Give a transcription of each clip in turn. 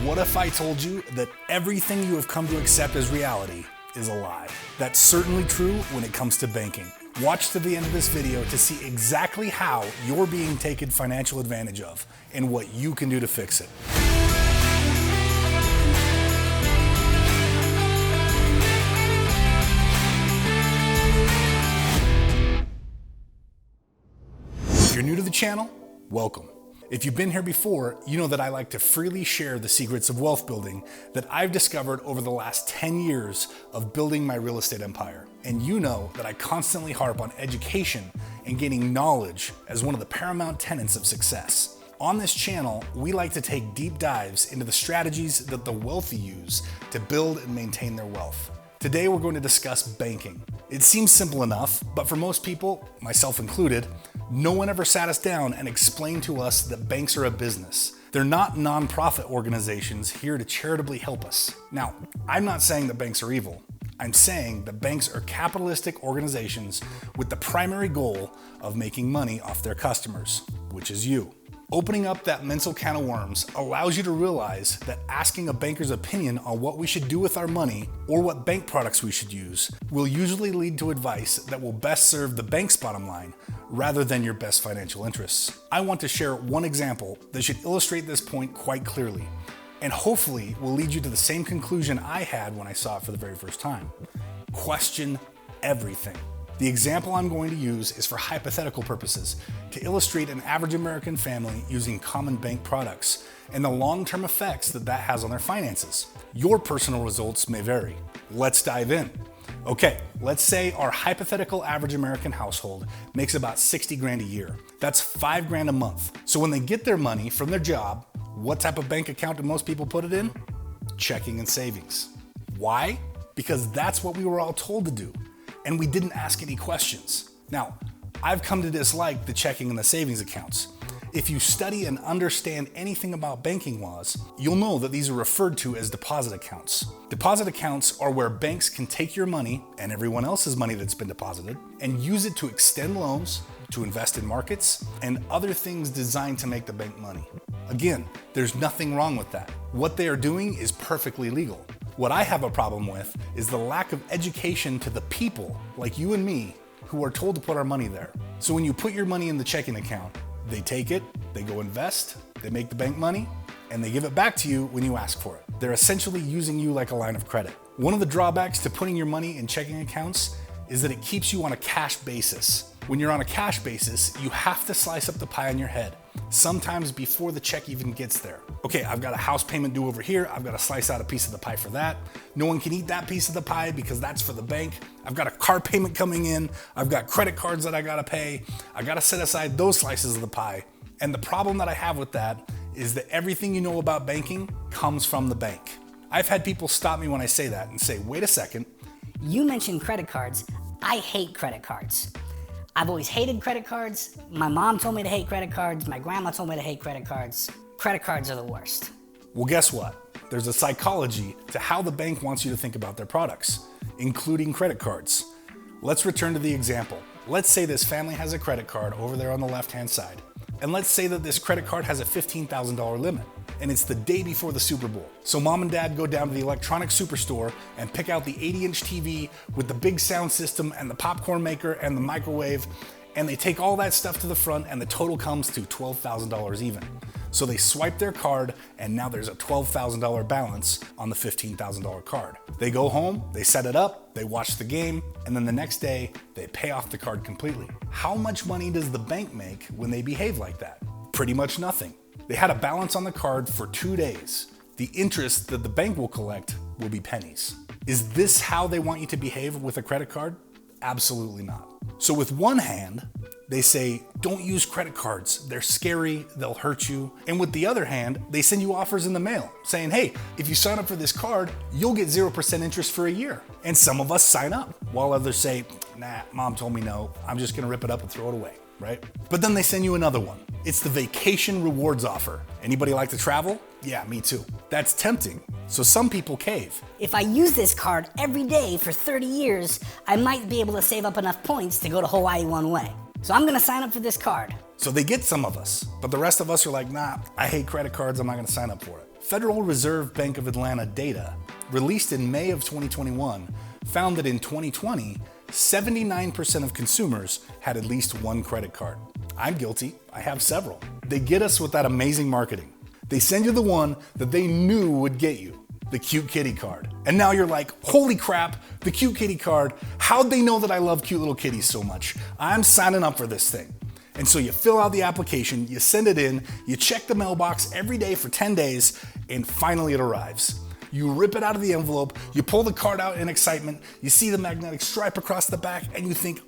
What if I told you that everything you have come to accept as reality is a lie? That's certainly true when it comes to banking. Watch to the end of this video to see exactly how you're being taken financial advantage of and what you can do to fix it. If you're new to the channel, welcome. If you've been here before, you know that I like to freely share the secrets of wealth building that I've discovered over the last 10 years of building my real estate empire. And you know that I constantly harp on education and gaining knowledge as one of the paramount tenets of success. On this channel, we like to take deep dives into the strategies that the wealthy use to build and maintain their wealth. Today, we're going to discuss banking. It seems simple enough, but for most people, myself included, no one ever sat us down and explained to us that banks are a business. They're not nonprofit organizations here to charitably help us. Now, I'm not saying that banks are evil. I'm saying that banks are capitalistic organizations with the primary goal of making money off their customers, which is you. Opening up that mental can of worms allows you to realize that asking a banker's opinion on what we should do with our money or what bank products we should use will usually lead to advice that will best serve the bank's bottom line rather than your best financial interests. I want to share one example that should illustrate this point quite clearly, and hopefully will lead you to the same conclusion I had when I saw it for the very first time. Question everything. The example I'm going to use is for hypothetical purposes to illustrate an average American family using common bank products and the long-term effects that that has on their finances. Your personal results may vary. Let's dive in. Okay, let's say our hypothetical average American household makes about 60 grand a year. That's 5 grand a month. So when they get their money from their job, what type of bank account do most people put it in? Checking and savings. Why? Because that's what we were all told to do. And we didn't ask any questions. Now, I've come to dislike the checking and the savings accounts. If you study and understand anything about banking laws, you'll know that these are referred to as deposit accounts. Deposit accounts are where banks can take your money and everyone else's money that's been deposited and use it to extend loans, to invest in markets, and other things designed to make the bank money. Again, there's nothing wrong with that. What they are doing is perfectly legal. What I have a problem with is the lack of education to the people like you and me who are told to put our money there. So when you put your money in the checking account, they take it, they go invest, they make the bank money, and they give it back to you when you ask for it. They're essentially using you like a line of credit. One of the drawbacks to putting your money in checking accounts is that it keeps you on a cash basis. When you're on a cash basis, you have to slice up the pie on your head, sometimes before the check even gets there. Okay, I've got a house payment due over here. I've got to slice out a piece of the pie for that. No one can eat that piece of the pie because that's for the bank. I've got a car payment coming in. I've got credit cards that I got to pay. I got to set aside those slices of the pie. And the problem that I have with that is that everything you know about banking comes from the bank. I've had people stop me when I say that and say, wait a second. You mentioned credit cards. I hate credit cards. I've always hated credit cards. My mom told me to hate credit cards. My grandma told me to hate credit cards. Credit cards are the worst. Well, guess what? There's a psychology to how the bank wants you to think about their products, including credit cards. Let's return to the example. Let's say this family has a credit card over there on the left-hand side. And let's say that this credit card has a $15,000 limit, and it's the day before the Super Bowl. So mom and dad go down to the electronics superstore and pick out the 80-inch TV with the big sound system and the popcorn maker and the microwave, and they take all that stuff to the front, and the total comes to $12,000 even. So they swipe their card, and now there's a $12,000 balance on the $15,000 card. They go home, they set it up, they watch the game, and then the next day, they pay off the card completely. How much money does the bank make when they behave like that? Pretty much nothing. They had a balance on the card for 2 days. The interest that the bank will collect will be pennies. Is this how they want you to behave with a credit card? Absolutely not. So with one hand, they say, don't use credit cards. They're scary, they'll hurt you. And with the other hand, they send you offers in the mail saying, hey, if you sign up for this card, you'll get 0% interest for a year. And some of us sign up, while others say, nah, mom told me no, I'm just gonna rip it up and throw it away, right? But then they send you another one. It's the vacation rewards offer. Anybody like to travel? Yeah, me too. That's tempting. So some people cave. If I use this card every day for 30 years, I might be able to save up enough points to go to Hawaii one way. So I'm gonna sign up for this card. So they get some of us, but the rest of us are like, nah, I hate credit cards, I'm not gonna sign up for it. Federal Reserve Bank of Atlanta data, released in May of 2021, found that in 2020, 79% of consumers had at least one credit card. I'm guilty, I have several. They get us with that amazing marketing. They send you the one that they knew would get you, the cute kitty card. And now you're like, holy crap, the cute kitty card. How'd they know that I love cute little kitties so much? I'm signing up for this thing. And so you fill out the application, you send it in, you check the mailbox every day for 10 days, and finally it arrives. You rip it out of the envelope, you pull the card out in excitement, you see the magnetic stripe across the back, and you think,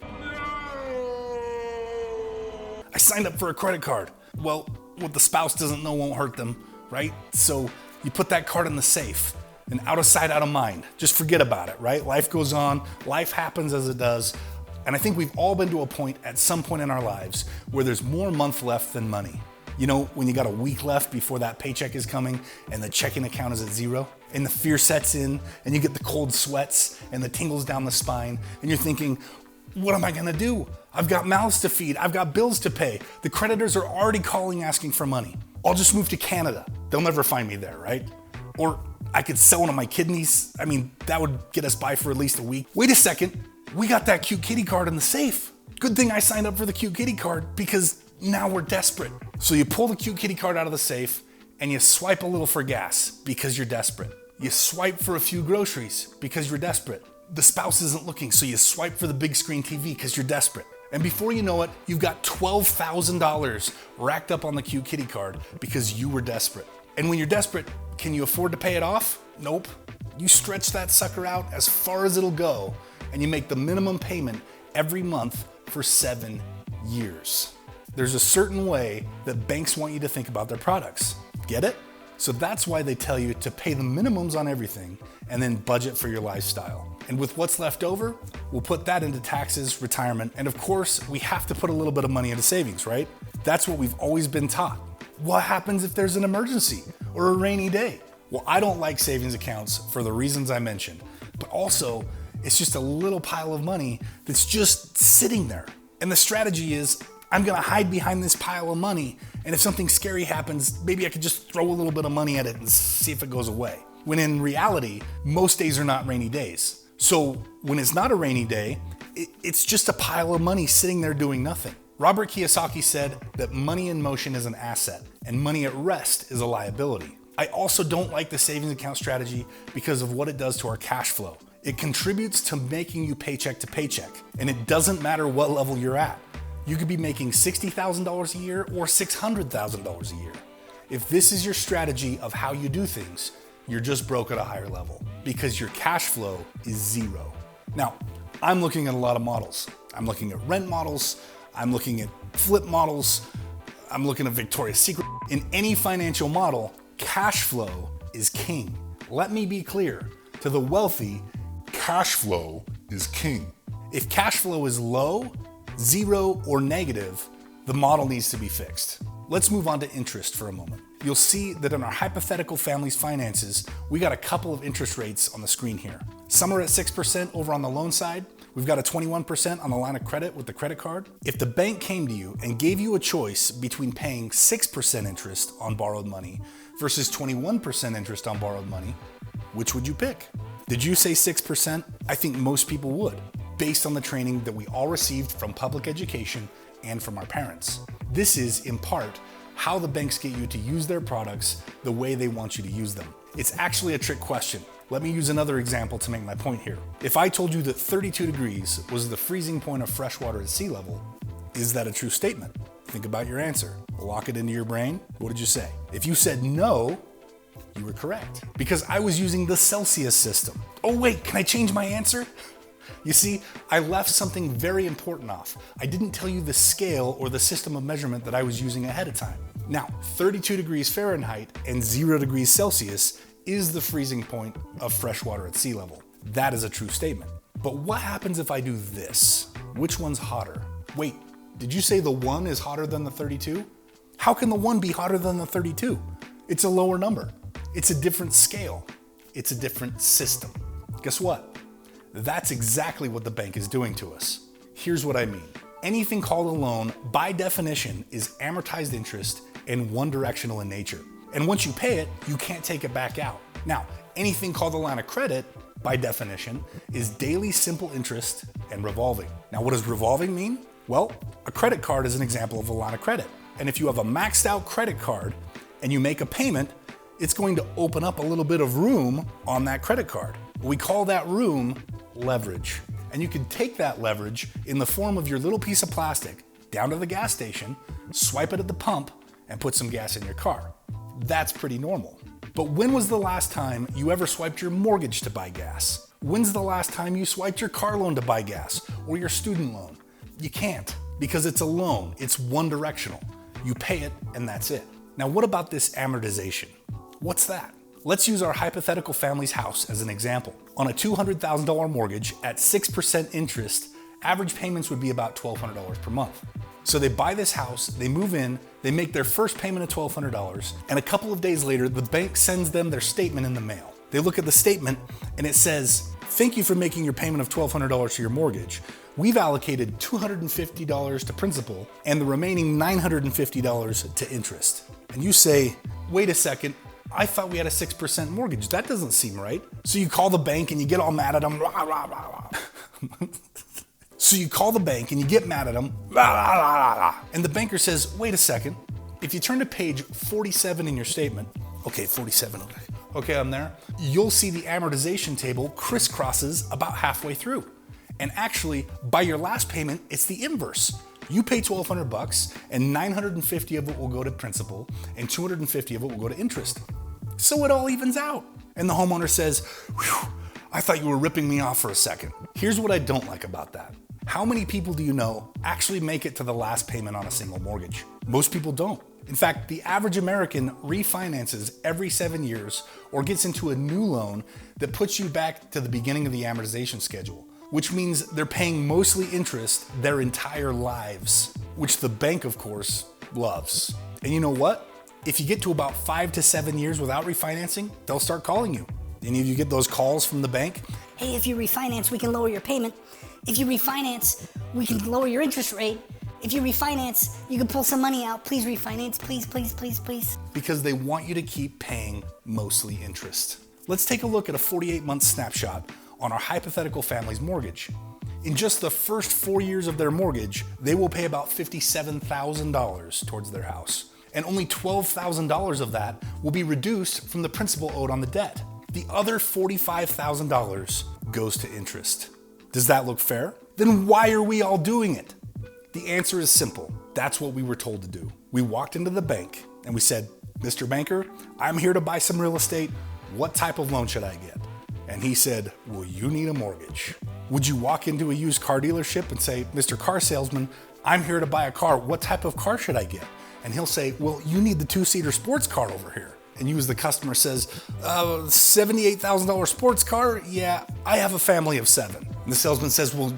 I signed up for a credit card. Well, what the spouse doesn't know won't hurt them, right? So you put that card in the safe, and out of sight, out of mind. Just forget about it, right? Life goes on, life happens as it does. And I think we've all been to a point at some point in our lives where there's more month left than money. You know, when you got a week left before that paycheck is coming and the checking account is at zero, and the fear sets in and you get the cold sweats and the tingles down the spine, and you're thinking, what am I gonna do? I've got mouths to feed, I've got bills to pay. The creditors are already calling asking for money. I'll just move to Canada. They'll never find me there, right? Or I could sell one of my kidneys. I mean, that would get us by for at least a week. Wait a second, we got that cute kitty card in the safe. Good thing I signed up for the cute kitty card because now we're desperate. So you pull the cute kitty card out of the safe and you swipe a little for gas because you're desperate. You swipe for a few groceries because you're desperate. The spouse isn't looking, so you swipe for the big screen TV because you're desperate. And before you know it, you've got $12,000 racked up on the cute kitty card because you were desperate. And when you're desperate, can you afford to pay it off? Nope. You stretch that sucker out as far as it'll go, and you make the minimum payment every month for 7 years. There's a certain way that banks want you to think about their products. Get it? So that's why they tell you to pay the minimums on everything and then budget for your lifestyle. And with what's left over, we'll put that into taxes, retirement, and of course, we have to put a little bit of money into savings, right? That's what we've always been taught. What happens if there's an emergency or a rainy day? Well, I don't like savings accounts for the reasons I mentioned, but also it's just a little pile of money that's just sitting there. And the strategy is, I'm gonna hide behind this pile of money, and if something scary happens, maybe I could just throw a little bit of money at it and see if it goes away. When in reality, most days are not rainy days. So when it's not a rainy day, it's just a pile of money sitting there doing nothing. Robert Kiyosaki said that money in motion is an asset and money at rest is a liability. I also don't like the savings account strategy because of what it does to our cash flow. It contributes to making you paycheck to paycheck, and it doesn't matter what level you're at. You could be making $60,000 a year or $600,000 a year. If this is your strategy of how you do things, you're just broke at a higher level because your cash flow is zero. Now, I'm looking at a lot of models. I'm looking at rent models. I'm looking at flip models. I'm looking at Victoria's Secret. In any financial model, cash flow is king. Let me be clear. To the wealthy, cash flow is king. If cash flow is low, zero, or negative, the model needs to be fixed. Let's move on to interest for a moment. You'll see that in our hypothetical family's finances, we got a couple of interest rates on the screen here. Some are at 6% over on the loan side. We've got a 21% on the line of credit with the credit card. If the bank came to you and gave you a choice between paying 6% interest on borrowed money versus 21% interest on borrowed money, which would you pick? Did you say 6%? I think most people would, based on the training that we all received from public education and from our parents. This is, in part, how the banks get you to use their products the way they want you to use them. It's actually a trick question. Let me use another example to make my point here. If I told you that 32 degrees was the freezing point of fresh water at sea level, is that a true statement? Think about your answer. Lock it into your brain. What did you say? If you said no, you were correct, because I was using the Celsius system. Oh wait, can I change my answer? You see, I left something very important off. I didn't tell you the scale or the system of measurement that I was using ahead of time. Now, 32 degrees Fahrenheit and 0 degrees Celsius is the freezing point of fresh water at sea level. That is a true statement. But what happens if I do this? Which one's hotter? Wait, did you say the 1 is hotter than the 32? How can the 1 be hotter than the 32? It's a lower number. It's a different scale. It's a different system. Guess what? That's exactly what the bank is doing to us. Here's what I mean. Anything called a loan, by definition, is amortized interest and one-directional in nature. And once you pay it, you can't take it back out. Now, anything called a line of credit, by definition, is daily simple interest and revolving. Now, what does revolving mean? Well, a credit card is an example of a line of credit. And if you have a maxed out credit card and you make a payment, it's going to open up a little bit of room on that credit card. We call that room leverage. And you can take that leverage in the form of your little piece of plastic down to the gas station, swipe it at the pump, and put some gas in your car. That's pretty normal. But when was the last time you ever swiped your mortgage to buy gas? When's the last time you swiped your car loan to buy gas or your student loan? You can't, because it's a loan. It's one directional. You pay it and that's it. Now, what about this amortization? What's that? Let's use our hypothetical family's house as an example. On a $200,000 mortgage at 6% interest, average payments would be about $1,200 per month. So they buy this house, they move in, they make their first payment of $1,200, and a couple of days later, the bank sends them their statement in the mail. They look at the statement and it says, "Thank you for making your payment of $1,200 to your mortgage. We've allocated $250 to principal and the remaining $950 to interest." And you say, "Wait a second, I thought we had a 6% mortgage. That doesn't seem right." So you call the bank and you get all mad at them. Rah, rah, rah, rah. So you call the bank and you get mad at them. Rah, rah, rah, rah. And the banker says, "Wait a second. If you turn to page 47 in your statement," okay, 47, okay, I'm there. "You'll see the amortization table crisscrosses about halfway through. And actually, by your last payment, it's the inverse. You pay $1,200 and 950 of it will go to principal and 250 of it will go to interest. So it all evens out." And the homeowner says, "Whew, I thought you were ripping me off for a second." Here's what I don't like about that. How many people do you know actually make it to the last payment on a single mortgage? Most people don't. In fact, the average American refinances every 7 years or gets into a new loan that puts you back to the beginning of the amortization schedule, which means they're paying mostly interest their entire lives, which the bank, of course, loves. And you know what? If you get to about 5 to 7 years without refinancing, they'll start calling you. Any of you get those calls from the bank? "Hey, if you refinance, we can lower your payment. If you refinance, we can lower your interest rate. If you refinance, you can pull some money out. Please refinance, please, please, please, please." Because they want you to keep paying mostly interest. Let's take a look at a 48-month snapshot on our hypothetical family's mortgage. In just the first 4 years of their mortgage, they will pay about $57,000 towards their house. And only $12,000 of that will be reduced from the principal owed on the debt. The other $45,000 goes to interest. Does that look fair? Then why are we all doing it? The answer is simple. That's what we were told to do. We walked into the bank and we said, "Mr. Banker, I'm here to buy some real estate. What type of loan should I get?" And he said, "Well, you need a mortgage." Would you walk into a used car dealership and say, "Mr. Car Salesman, I'm here to buy a car. What type of car should I get?" And he'll say, "Well, you need the 2-seater sports car over here." And you as the customer says, $78,000 sports car? Yeah, I have a family of 7. And the salesman says, "Well,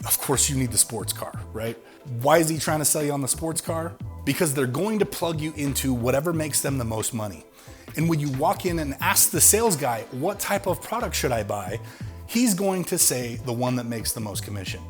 of course you need the sports car, right?" Why is he trying to sell you on the sports car? Because they're going to plug you into whatever makes them the most money. And when you walk in and ask the sales guy, "What type of product should I buy?" he's going to say the one that makes the most commission.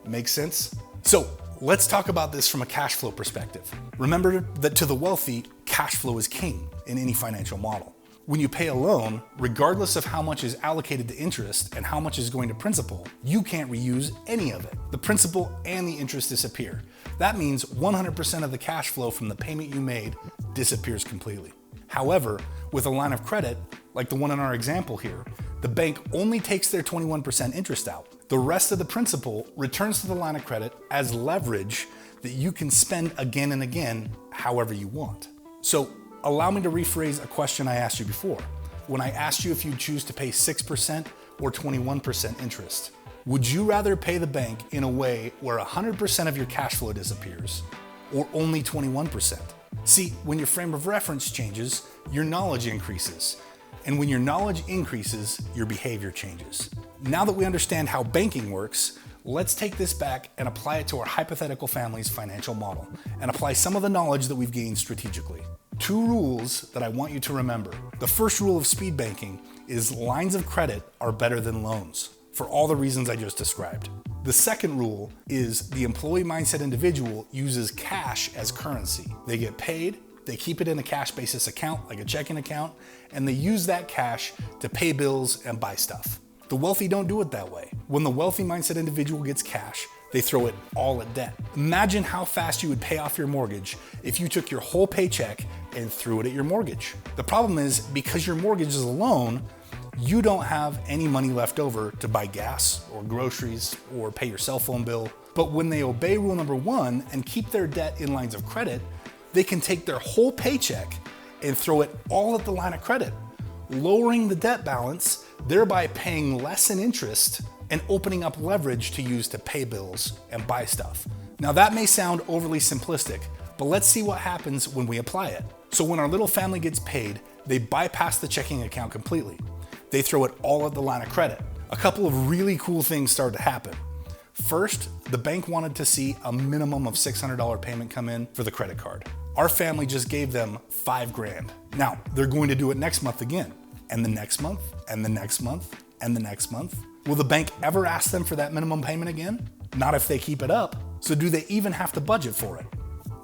Makes sense? So let's talk about this from a cash flow perspective. Remember that to the wealthy, cash flow is king in any financial model. When you pay a loan, regardless of how much is allocated to interest and how much is going to principal, you can't reuse any of it. The principal and the interest disappear. That means 100% of the cash flow from the payment you made disappears completely. However, with a line of credit, like the one in our example here, the bank only takes their 21% interest out. The rest of the principal returns to the line of credit as leverage that you can spend again and again however you want. So allow me to rephrase a question I asked you before. When I asked you if you'd choose to pay 6% or 21% interest, would you rather pay the bank in a way where 100% of your cash flow disappears or only 21%? See, when your frame of reference changes, your knowledge increases. And when your knowledge increases, your behavior changes. Now that we understand how banking works, let's take this back and apply it to our hypothetical family's financial model and apply some of the knowledge that we've gained strategically. 2 rules that I want you to remember. The first rule of speed banking is lines of credit are better than loans for all the reasons I just described. The second rule is the employee mindset individual uses cash as currency. They get paid, they keep it in a cash basis account, like a checking account, and they use that cash to pay bills and buy stuff. The wealthy don't do it that way. When the wealthy mindset individual gets cash, they throw it all at debt. Imagine how fast you would pay off your mortgage if you took your whole paycheck and threw it at your mortgage. The problem is, because your mortgage is a loan, you don't have any money left over to buy gas or groceries or pay your cell phone bill. But when they obey rule number 1 and keep their debt in lines of credit, they can take their whole paycheck and throw it all at the line of credit, lowering the debt balance, thereby paying less in interest and opening up leverage to use to pay bills and buy stuff. Now that may sound overly simplistic, but let's see what happens when we apply it. So when our little family gets paid, they bypass the checking account completely. They throw it all at the line of credit. A couple of really cool things started to happen. First, the bank wanted to see a minimum of $600 payment come in for the credit card. Our family just gave them $5,000. Now, they're going to do it next month again, and the next month, and the next month, and the next month. Will the bank ever ask them for that minimum payment again? Not if they keep it up. So do they even have to budget for it?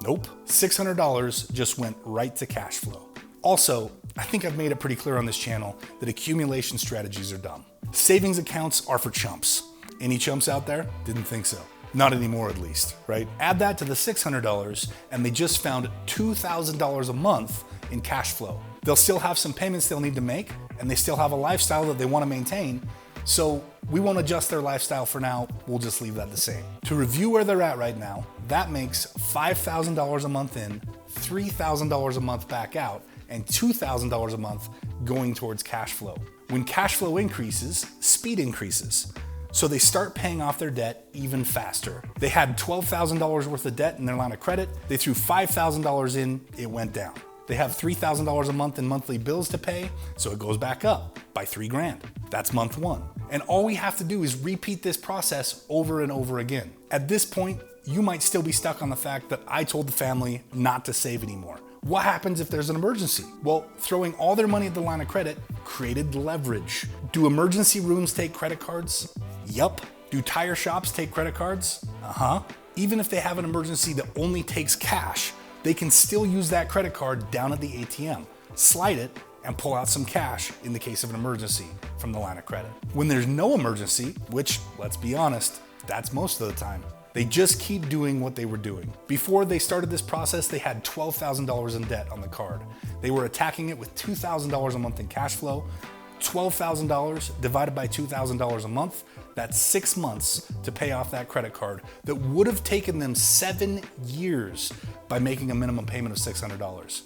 Nope. $600 just went right to cash flow. Also, I think I've made it pretty clear on this channel that accumulation strategies are dumb. Savings accounts are for chumps. Any chumps out there? Didn't think so. Not anymore, at least, right? Add that to the $600 and they just found $2,000 a month in cash flow. They'll still have some payments they'll need to make, and they still have a lifestyle that they want to maintain. So we won't adjust their lifestyle for now, we'll just leave that the same. To review where they're at right now, that makes $5,000 a month in, $3,000 a month back out, and $2,000 a month going towards cash flow. When cash flow increases, speed increases. So they start paying off their debt even faster. They had $12,000 worth of debt in their line of credit. They threw $5,000 in, it went down. They have $3,000 a month in monthly bills to pay, so it goes back up by $3,000. That's month 1. And all we have to do is repeat this process over and over again. At this point, you might still be stuck on the fact that I told the family not to save anymore. What happens if there's an emergency? Well, throwing all their money at the line of credit created leverage. Do emergency rooms take credit cards? Yup. Do tire shops take credit cards? Uh-huh. Even if they have an emergency that only takes cash, they can still use that credit card down at the ATM, slide it, and pull out some cash in the case of an emergency from the line of credit. When there's no emergency, which, let's be honest, that's most of the time, they just keep doing what they were doing. Before they started this process, they had $12,000 in debt on the card. They were attacking it with $2,000 a month in cash flow. $12,000 divided by $2,000 a month, that's 6 months to pay off that credit card that would have taken them 7 years by making a minimum payment of $600.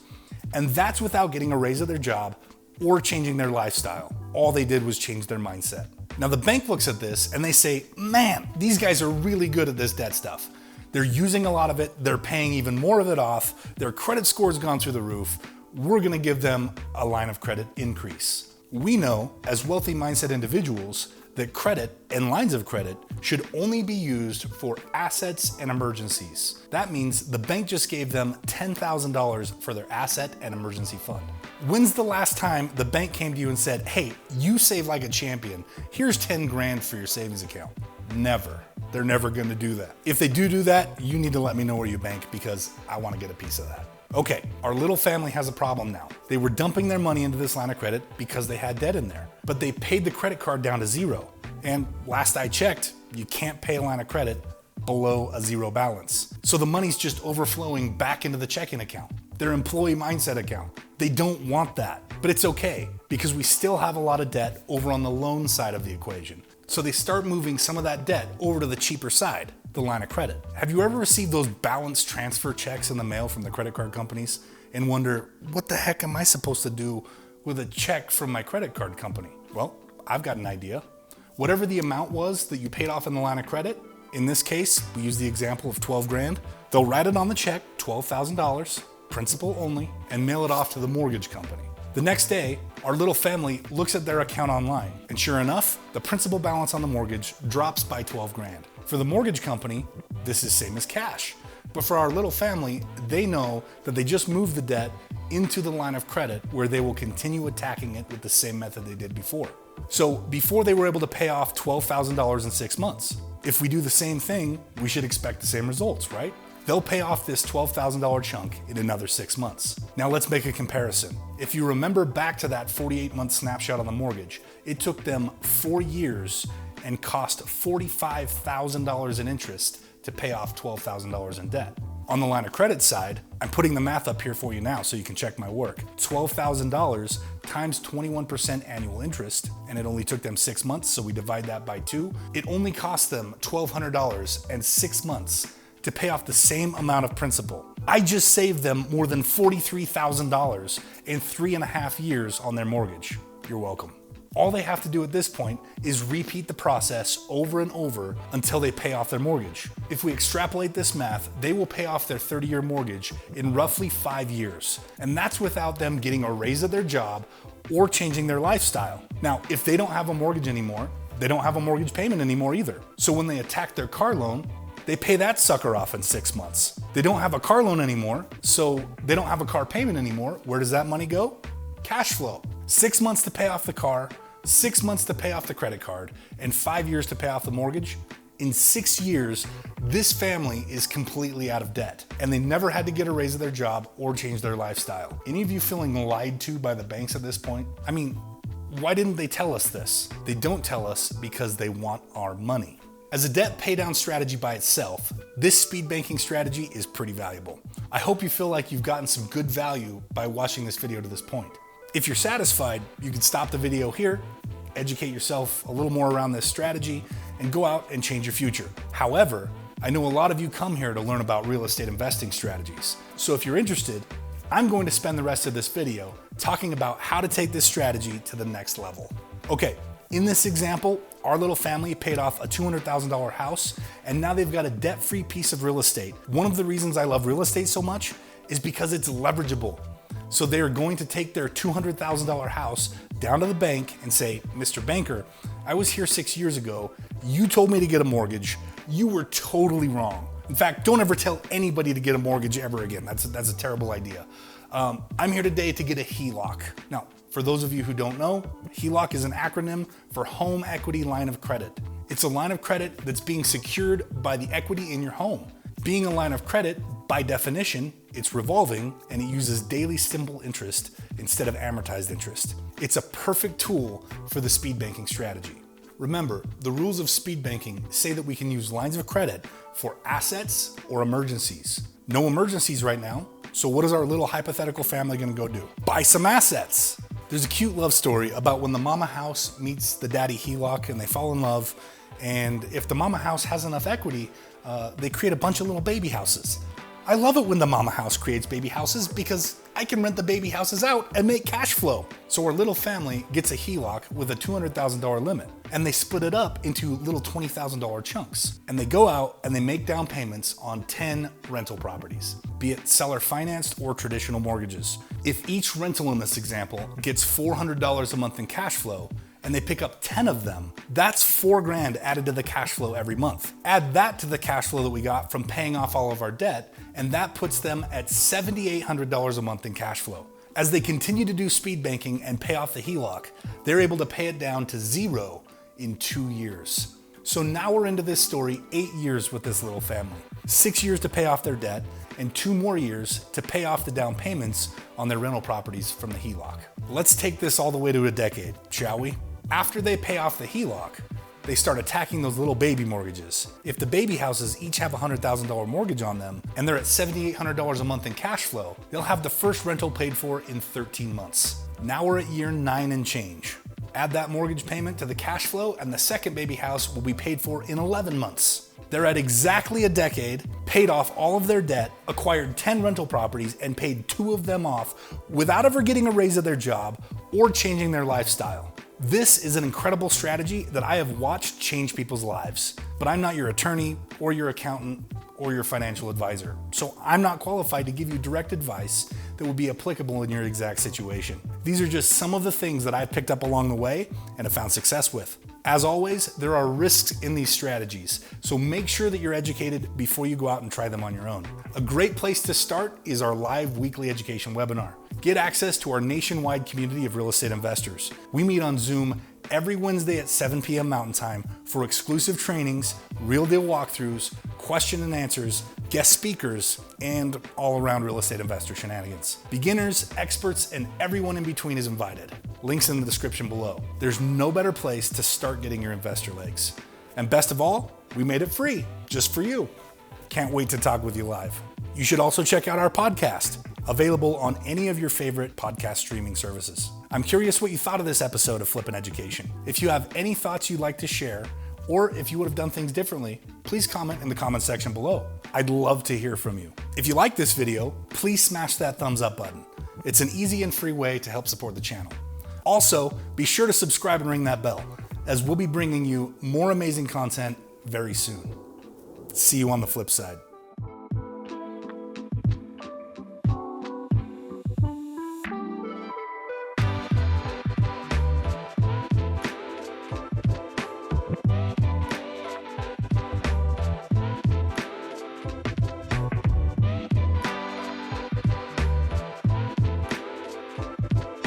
And that's without getting a raise at their job or changing their lifestyle. All they did was change their mindset. Now the bank looks at this and they say, man, these guys are really good at this debt stuff. They're using a lot of it, they're paying even more of it off, their credit score's gone through the roof, we're gonna give them a line of credit increase. We know, as wealthy mindset individuals, that credit and lines of credit should only be used for assets and emergencies. That means the bank just gave them $10,000 for their asset and emergency fund. When's the last time the bank came to you and said, hey, you save like a champion, here's 10 grand for your savings account? Never. They're never gonna do that. If they do that, you need to let me know where you bank because I wanna get a piece of that. Okay, our little family has a problem now. They were dumping their money into this line of credit because they had debt in there, but they paid the credit card down to 0. And last I checked, you can't pay a line of credit below a 0 balance. So the money's just overflowing back into the checking account, their employee mindset account. They don't want that, but it's okay because we still have a lot of debt over on the loan side of the equation. So they start moving some of that debt over to the cheaper side, the line of credit. Have you ever received those balance transfer checks in the mail from the credit card companies and wonder, what the heck am I supposed to do with a check from my credit card company? Well, I've got an idea. Whatever the amount was that you paid off in the line of credit, in this case, we use the example of 12 grand, they'll write it on the check, $12,000, principal only, and mail it off to the mortgage company. The next day, our little family looks at their account online, and sure enough, the principal balance on the mortgage drops by 12 grand. For the mortgage company, this is same as cash. But for our little family, they know that they just moved the debt into the line of credit where they will continue attacking it with the same method they did before. So before they were able to pay off $12,000 in 6 months. If we do the same thing, we should expect the same results, right? They'll pay off this $12,000 chunk in another 6 months. Now let's make a comparison. If you remember back to that 48-month snapshot on the mortgage, it took them 4 years and cost $45,000 in interest to pay off $12,000 in debt. On the line of credit side, I'm putting the math up here for you now so you can check my work. $12,000 times 21% annual interest, and it only took them 6 months, so we divide that by 2. It only cost them $1,200 and 6 months to pay off the same amount of principal. I just saved them more than $43,000 in 3.5 years on their mortgage. You're welcome. All they have to do at this point is repeat the process over and over until they pay off their mortgage. If we extrapolate this math, they will pay off their 30-year mortgage in roughly 5 years. And that's without them getting a raise at their job or changing their lifestyle. Now, if they don't have a mortgage anymore, they don't have a mortgage payment anymore either. So when they attack their car loan, they pay that sucker off in 6 months. They don't have a car loan anymore, so they don't have a car payment anymore. Where does that money go? Cash flow. 6 months to pay off the car, 6 months to pay off the credit card, and 5 years to pay off the mortgage. In 6 years, this family is completely out of debt, and they never had to get a raise at their job or change their lifestyle. Any of you feeling lied to by the banks at this point? I mean, why didn't they tell us this? They don't tell us because they want our money. As a debt paydown strategy by itself, this speed banking strategy is pretty valuable. I hope you feel like you've gotten some good value by watching this video to this point. If you're satisfied, you can stop the video here, educate yourself a little more around this strategy, and go out and change your future. However, I know a lot of you come here to learn about real estate investing strategies. So if you're interested, I'm going to spend the rest of this video talking about how to take this strategy to the next level. Okay, in this example, our little family paid off a $200,000 house, and now they've got a debt-free piece of real estate. One of the reasons I love real estate so much is because it's leverageable. So they are going to take their $200,000 house down to the bank and say, Mr. Banker, I was here 6 years ago. You told me to get a mortgage. You were totally wrong. In fact, don't ever tell anybody to get a mortgage ever again. That's a terrible idea. I'm here today to get a HELOC. Now, for those of you who don't know, HELOC is an acronym for Home Equity Line of Credit. It's a line of credit that's being secured by the equity in your home. Being a line of credit, by definition, it's revolving and it uses daily simple interest instead of amortized interest. It's a perfect tool for the speed banking strategy. Remember, the rules of speed banking say that we can use lines of credit for assets or emergencies. No emergencies right now, so what is our little hypothetical family gonna go do? Buy some assets. There's a cute love story about when the mama house meets the daddy HELOC and they fall in love, and if the mama house has enough equity, they create a bunch of little baby houses. I love it when the mama house creates baby houses because I can rent the baby houses out and make cash flow. So our little family gets a HELOC with a $200,000 limit, and they split it up into little $20,000 chunks. And they go out and they make down payments on 10 rental properties, be it seller financed or traditional mortgages. If each rental in this example gets $400 a month in cash flow, and they pick up 10 of them, that's $4,000 added to the cash flow every month. Add that to the cash flow that we got from paying off all of our debt, and that puts them at $7,800 a month in cash flow. As they continue to do speed banking and pay off the HELOC, they're able to pay it down to zero in 2 years. So now we're into this story 8 years with this little family. 6 years to pay off their debt, and 2 more years to pay off the down payments on their rental properties from the HELOC. Let's take this all the way to a decade, shall we? After they pay off the HELOC, they start attacking those little baby mortgages. If the baby houses each have a $100,000 mortgage on them and they're at $7,800 a month in cash flow, they'll have the first rental paid for in 13 months. Now we're at year 9 and change. Add that mortgage payment to the cash flow and the second baby house will be paid for in 11 months. They're at exactly a decade, paid off all of their debt, acquired 10 rental properties, and paid 2 of them off without ever getting a raise at their job or changing their lifestyle. This is an incredible strategy that I have watched change people's lives, but I'm not your attorney or your accountant or your financial advisor, so I'm not qualified to give you direct advice that will be applicable in your exact situation. These are just some of the things that I've picked up along the way and have found success with. As always, there are risks in these strategies, so make sure that you're educated before you go out and try them on your own. A great place to start is our live weekly education webinar. Get access to our nationwide community of real estate investors. We meet on Zoom every Wednesday at 7 p.m. Mountain Time for exclusive trainings, real deal walkthroughs, question and answers, guest speakers, and all around real estate investor shenanigans. Beginners, experts, and everyone in between is invited. Links in the description below. There's no better place to start getting your investor legs. And best of all, we made it free, just for you. Can't wait to talk with you live. You should also check out our podcast, available on any of your favorite podcast streaming services. I'm curious what you thought of this episode of Flippin' Education. If you have any thoughts you'd like to share, or if you would have done things differently, please comment in the comment section below. I'd love to hear from you. If you like this video, please smash that thumbs up button. It's an easy and free way to help support the channel. Also, be sure to subscribe and ring that bell, as we'll be bringing you more amazing content very soon. See you on the flip side.